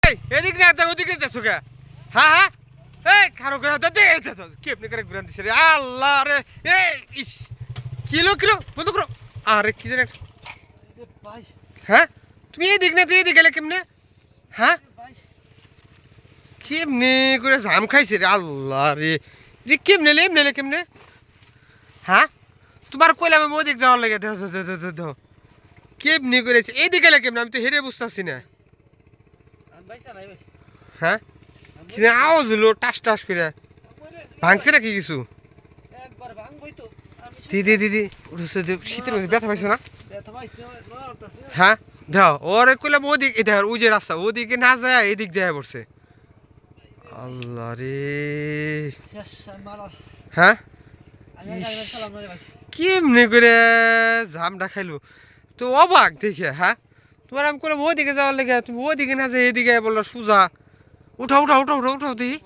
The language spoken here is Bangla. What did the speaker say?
এই এদিক না তা ওদিকে যাচ্ছো কে হ্যাঁ হ্যাঁ এই খারো করে দে কি আপনি করে ঘুরান দিছে রে আল্লাহ রে এই ইস কিলো কিলো বন্ধ করো আরে কি জানেন ভাই হ্যাঁ তুমি এদিক না এদিক গেলে কেমনে হ্যাঁ কেমনে করে জাম খাইছে রে আল্লাহ রে যে কেমনে লে কেমনে হ্যাঁ তোমার কইলাম আমি ওদিক যাওয়ার লাগে দেখো কেমনে করেছে এইদিকে গেলে কেমনে আমি তো হেরে বুঝতেছি না হ্যাঁ কি আওয়াজ হলো টাস টাস করে ভাঙছে নাকি কিছু একবার ভাঙবই তো দিদি শীতের মধ্যে ব্যথা পাইছো না হ্যাঁ দাও ওরে কইলাম ওদিক এই দেখ ওই যে রাস্তা ওদিকে না যায় এদিক দেয়া পড়ছে আল্লাহ রে হ্যাঁ কেমনে করে জামটা খাইলো তো অবাক দেখে হ্যাঁ তোমার আমি করলাম ওদিকে যাওয়ার লেগে তুমি ওদিকে না যায় এদিকে বললো সুজা উঠাও দেখি